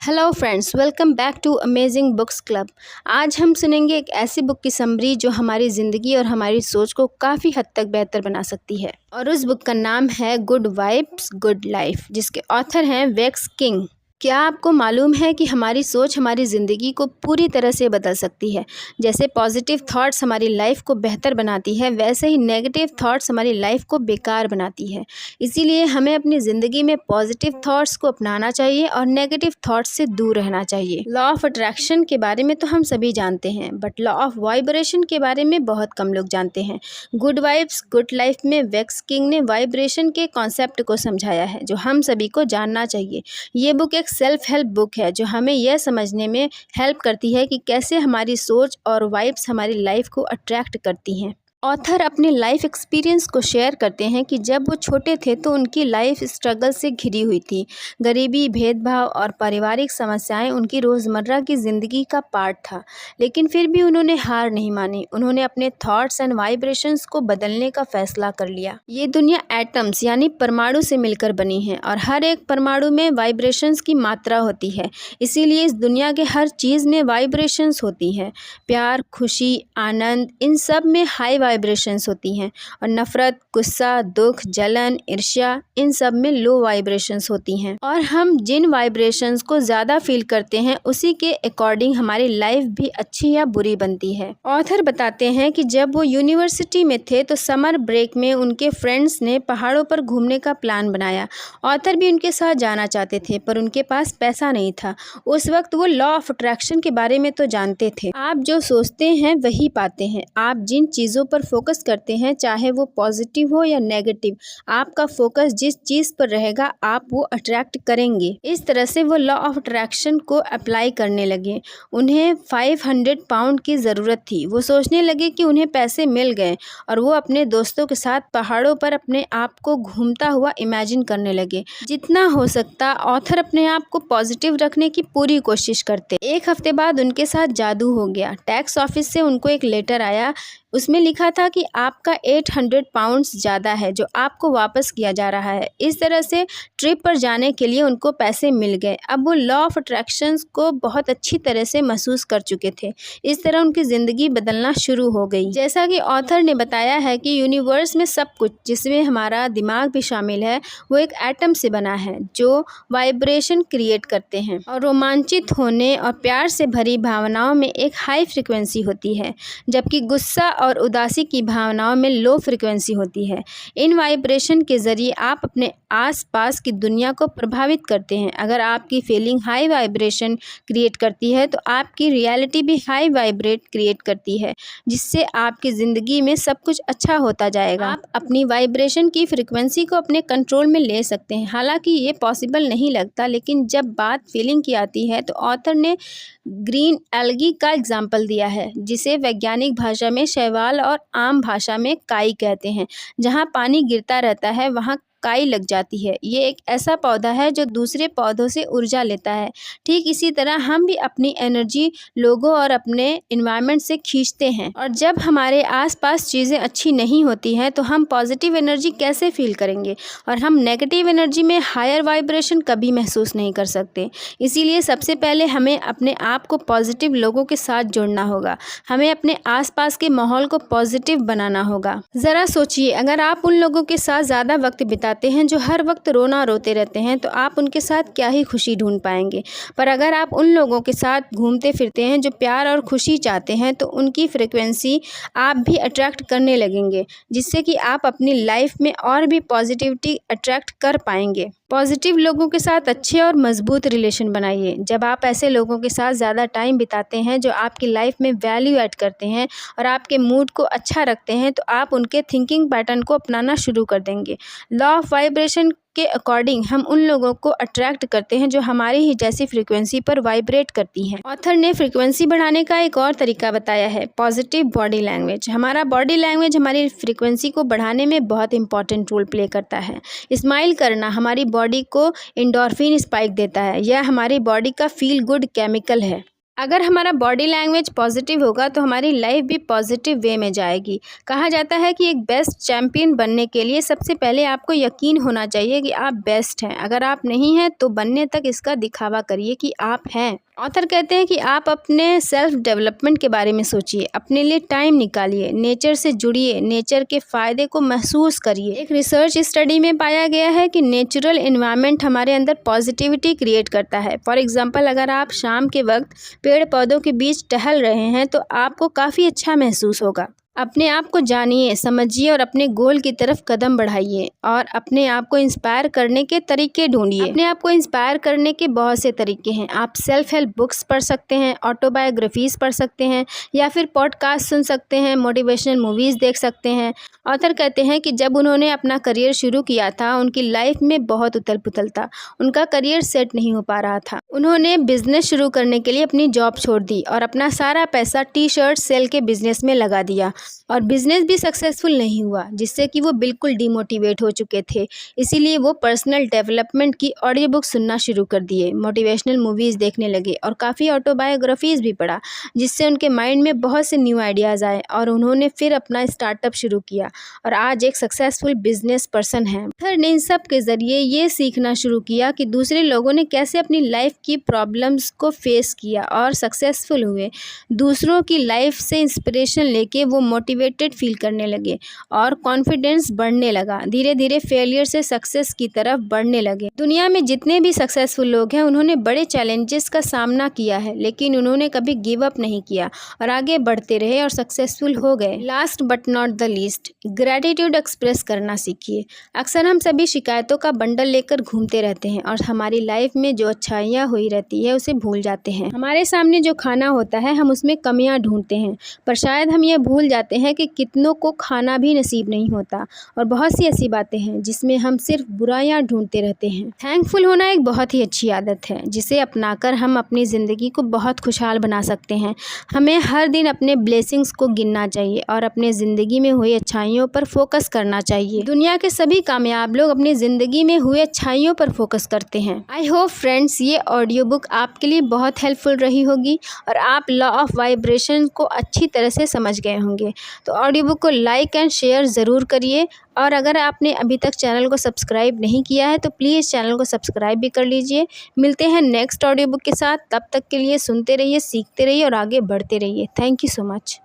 Hello friends, welcome back to amazing books club. आज हम सुनेंगे एक ऐसी बुक की समरी जो हमारी ज़िंदगी और हमारी सोच को काफ़ी हद तक बेहतर बना सकती है। और उस बुक का नाम है गुड वाइब्स गुड लाइफ, जिसके ऑथर हैं वेक्स किंग। क्या आपको मालूम है कि हमारी सोच हमारी ज़िंदगी को पूरी तरह से बदल सकती है। जैसे पॉजिटिव थॉट्स हमारी लाइफ को बेहतर बनाती है, वैसे ही नेगेटिव थॉट्स हमारी लाइफ को बेकार बनाती है। इसीलिए हमें अपनी ज़िंदगी में पॉजिटिव थॉट्स को अपनाना चाहिए और नेगेटिव थॉट्स से दूर रहना चाहिए। लॉ ऑफ अट्रैक्शन के बारे में तो हम सभी जानते हैं, बट लॉ ऑफ वाइब्रेशन के बारे में बहुत कम लोग जानते हैं। गुड वाइब्स गुड लाइफ में वेक्स किंग ने वाइब्रेशन के कॉन्सेप्ट को समझाया है, जो हम सभी को जानना चाहिए। ये बुक एक सेल्फ हेल्प बुक है जो हमें यह समझने में हेल्प करती है कि कैसे हमारी सोच और वाइब्स हमारी लाइफ को अट्रैक्ट करती हैं। ऑथर अपने लाइफ एक्सपीरियंस को शेयर करते हैं कि जब वो छोटे थे तो उनकी लाइफ स्ट्रगल से घिरी हुई थी। गरीबी, भेदभाव और पारिवारिक समस्याएं उनकी रोज़मर्रा की ज़िंदगी का पार्ट था, लेकिन फिर भी उन्होंने हार नहीं मानी। उन्होंने अपने थॉट्स एंड वाइब्रेशंस को बदलने का फैसला कर लिया। ये दुनिया एटम्स यानी परमाणु से मिलकर बनी है और हर एक परमाणु में वाइब्रेशंस की मात्रा होती है। इसीलिए इस दुनिया के हर चीज़ में वाइब्रेशंस होती हैं। प्यार, खुशी, आनंद, इन सब में हाई वाइब्रेशंस होती हैं और नफ़रत, गुस्सा, दुख, जलन, ईर्ष्या, इन सब में लो वाइब्रेशंस होती हैं। और हम जिन वाइब्रेशंस को ज़्यादा फील करते हैं उसी के अकॉर्डिंग हमारी लाइफ भी अच्छी या बुरी बनती है। ऑथर बताते हैं कि जब वो यूनिवर्सिटी में थे तो समर ब्रेक में उनके फ्रेंड्स ने पहाड़ों पर घूमने का प्लान बनाया। ऑथर भी उनके साथ जाना चाहते थे, पर उनके पास पैसा नहीं था। उस वक्त वो लॉ ऑफ अट्रैक्शन के बारे में तो जानते थे। आप जो सोचते हैं वही पाते हैं। आप जिन चीज़ों पर फोकस करते हैं, चाहे वो पॉजिटिव हो या नेगेटिव, आपका फोकस जिस चीज़ पर रहेगा आप वो अट्रैक्ट करेंगे। इस तरह से वो लॉ ऑफ अट्रैक्शन को अप्लाई करने लगे। उन्हें 500 पाउंड की ज़रूरत थी। वो सोचने लगे कि उन्हें पैसे मिल गए और वो अपने दोस्तों के साथ पहाड़ों पर अपने आप को घूमता हुआ इमेजिन करने लगे। जितना हो सकता ऑथर अपने आप को पॉजिटिव रखने की पूरी कोशिश करते। एक हफ्ते बाद उनके साथ जादू हो गया। टैक्स ऑफिस से उनको एक लेटर आया। उसमें लिखा था कि आपका 800 पाउंड्स ज़्यादा है जो आपको वापस किया जा रहा है। इस तरह से ट्रिप पर जाने के लिए उनको पैसे मिल गए। अब वो लॉ ऑफ अट्रैक्शंस को बहुत अच्छी तरह से महसूस कर चुके थे। इस तरह उनकी ज़िंदगी बदलना शुरू हो गई। जैसा कि ऑथर ने बताया है कि यूनिवर्स में सब कुछ, जिसमें हमारा दिमाग भी शामिल है, वो एक एटम से बना है जो वाइब्रेशन क्रिएट करते हैं। और रोमांचित होने और प्यार से भरी भावनाओं में एक हाई फ्रिक्वेंसी होती है, जबकि गुस्सा और उदासी की भावनाओं में लो फ्रिक्वेंसी होती है। इन वाइब्रेशन के ज़रिए आप अपने आसपास की दुनिया को प्रभावित करते हैं। अगर आपकी फीलिंग हाई वाइब्रेशन क्रिएट करती है तो आपकी रियलिटी भी हाई वाइब्रेट क्रिएट करती है, जिससे आपकी ज़िंदगी में सब कुछ अच्छा होता जाएगा। आप अपनी वाइब्रेशन की फ्रिक्वेंसी को अपने कंट्रोल में ले सकते हैं। हालांकि ये पॉसिबल नहीं लगता, लेकिन जब बात फीलिंग की आती है तो ऑथर ने ग्रीन एल्गी का एग्जाम्पल दिया है, जिसे वैज्ञानिक भाषा में शैवाल और आम भाषा में काई कहते हैं। जहाँ पानी गिरता रहता है वहाँ काई लग जाती है। ये एक ऐसा पौधा है जो दूसरे पौधों से ऊर्जा लेता है। ठीक इसी तरह हम भी अपनी एनर्जी लोगों और अपने इन्वायरमेंट से खींचते हैं। और जब हमारे आसपास चीज़ें अच्छी नहीं होती हैं तो हम पॉजिटिव एनर्जी कैसे फील करेंगे, और हम नेगेटिव एनर्जी में हायर वाइब्रेशन कभी महसूस नहीं कर सकते। इसीलिए सबसे पहले हमें अपने आप को पॉजिटिव लोगों के साथ जोड़ना होगा। हमें अपने आसपास के माहौल को पॉजिटिव बनाना होगा। ज़रा सोचिए, अगर आप उन लोगों के साथ ज़्यादा वक्त बिताते हैं जो हर वक्त रोते रहते हैं, तो आप उनके साथ क्या ही खुशी ढूंढ पाएंगे। पर अगर आप उन लोगों के साथ घूमते फिरते हैं जो प्यार और खुशी चाहते हैं, तो उनकी फ्रिक्वेंसी आप भी अट्रैक्ट करने लगेंगे, जिससे कि आप अपनी लाइफ में और भी पॉजिटिविटी अट्रैक्ट कर पाएंगे। पॉजिटिव लोगों के साथ अच्छे और मजबूत रिलेशन बनाइए। जब आप ऐसे लोगों के साथ ज़्यादा टाइम बिताते हैं जो आपकी लाइफ में वैल्यू ऐड करते हैं और आपके मूड को अच्छा रखते हैं, तो आप उनके थिंकिंग पैटर्न को अपनाना शुरू कर देंगे। लॉ ऑफ वाइब्रेशन के अकॉर्डिंग हम उन लोगों को अट्रैक्ट करते हैं जो हमारी ही जैसी फ्रीक्वेंसी पर वाइब्रेट करती हैं। ऑथर ने फ्रीक्वेंसी बढ़ाने का एक और तरीका बताया है, पॉजिटिव बॉडी लैंग्वेज। हमारा बॉडी लैंग्वेज हमारी फ्रीक्वेंसी को बढ़ाने में बहुत इंपॉर्टेंट रोल प्ले करता है। स्माइल करना हमारी बॉडी को एंडोर्फिन स्पाइक देता है। यह हमारी बॉडी का फील गुड केमिकल है। अगर हमारा बॉडी लैंग्वेज पॉजिटिव होगा तो हमारी लाइफ भी पॉजिटिव वे में जाएगी। कहा जाता है कि एक बेस्ट चैम्पियन बनने के लिए सबसे पहले आपको यकीन होना चाहिए कि आप बेस्ट हैं। अगर आप नहीं हैं तो बनने तक इसका दिखावा करिए कि आप हैं। ऑथर कहते हैं कि आप अपने सेल्फ डेवलपमेंट के बारे में सोचिए, अपने लिए टाइम निकालिए, नेचर से जुड़िए, नेचर के फ़ायदे को महसूस करिए। एक रिसर्च स्टडी में पाया गया है कि नेचुरल एनवायरनमेंट हमारे अंदर पॉजिटिविटी क्रिएट करता है। फॉर एग्जांपल, अगर आप शाम के वक्त पेड़ पौधों के बीच टहल रहे हैं तो आपको काफ़ी अच्छा महसूस होगा। अपने आप को जानिए, समझिए और अपने गोल की तरफ कदम बढ़ाइए और अपने आप को इंस्पायर करने के तरीके ढूंढिए। अपने आप को इंस्पायर करने के बहुत से तरीके हैं। आप सेल्फ हेल्प बुक्स पढ़ सकते हैं, ऑटोबायोग्राफीज़ पढ़ सकते हैं या फिर पॉडकास्ट सुन सकते हैं, मोटिवेशनल मूवीज़ देख सकते हैं। ऑथर कहते हैं कि जब उन्होंने अपना करियर शुरू किया था उनकी लाइफ में बहुत उथल पुथल था, उनका करियर सेट नहीं हो पा रहा था। उन्होंने बिजनेस शुरू करने के लिए अपनी जॉब छोड़ दी और अपना सारा पैसा टी शर्ट सेल के बिजनेस में लगा दिया और बिजनेस भी सक्सेसफुल नहीं हुआ, जिससे कि वो बिल्कुल डिमोटिवेट हो चुके थे। इसीलिए वो पर्सनल डेवलपमेंट की ऑडियो बुक सुनना शुरू कर दिए, मोटिवेशनल मूवीज़ देखने लगे और काफ़ी ऑटोबायोग्राफीज़ भी पढ़ा, जिससे उनके माइंड में बहुत से न्यू आइडियाज़ आए और उन्होंने फिर अपना स्टार्टअप शुरू किया और आज एक सक्सेसफुल बिजनेस पर्सन है। ऑथर ने इन सब के ज़रिए ये सीखना शुरू किया कि दूसरे लोगों ने कैसे अपनी लाइफ की प्रॉब्लम्स को फेस किया और सक्सेसफुल हुए। दूसरों की लाइफ से इंस्पिरेशन लेके वो मोटिवेटेड फील करने लगे और कॉन्फिडेंस बढ़ने लगा। धीरे धीरे फेलियर से सक्सेस की तरफ बढ़ने लगे। दुनिया में जितने भी सक्सेसफुल लोग हैं उन्होंने बड़े चैलेंजेस का सामना किया है, लेकिन उन्होंने कभी गिव अप नहीं किया और आगे बढ़ते रहे और सक्सेसफुल हो गए। Last but not the least, gratitude express करना सीखिए। अक्सर हम सभी शिकायतों का बंडल लेकर घूमते रहते हैं और हमारी लाइफ में जो अच्छाइयाँ हुई रहती है उसे भूल जाते हैं। हमारे सामने जो खाना होता है हम उसमें कमियां ढूंढते हैं, पर शायद हम ये भूल जाते हैं कि कितनों को खाना भी नसीब नहीं होता और बहुत सी ऐसी बातें हैं जिसमें हम सिर्फ बुराइयां ढूंढते रहते हैं। थैंकफुल होना एक बहुत ही अच्छी आदत है जिसे अपनाकर हम अपनी ज़िंदगी को बहुत खुशहाल बना सकते हैं। हमें हर दिन अपने ब्लेसिंग्स को गिनना चाहिए और अपने ज़िंदगी में हुई अच्छाइयों पर फोकस करना चाहिए। दुनिया के सभी कामयाब लोग अपनी ज़िंदगी में हुई अच्छाइयों पर फोकस करते हैं। आई होप फ्रेंड्स ये ऑडियो बुक आपके लिए बहुत हेल्पफुल रही होगी और आप लॉ ऑफ वाइब्रेशन को अच्छी तरह से समझ गए होंगे। तो ऑडियो बुक को लाइक एंड शेयर ज़रूर करिए और अगर आपने अभी तक चैनल को सब्सक्राइब नहीं किया है तो प्लीज़ चैनल को सब्सक्राइब भी कर लीजिए। मिलते हैं नेक्स्ट ऑडियो बुक के साथ, तब तक के लिए सुनते रहिए, सीखते रहिए और आगे बढ़ते रहिए। Thank you so much.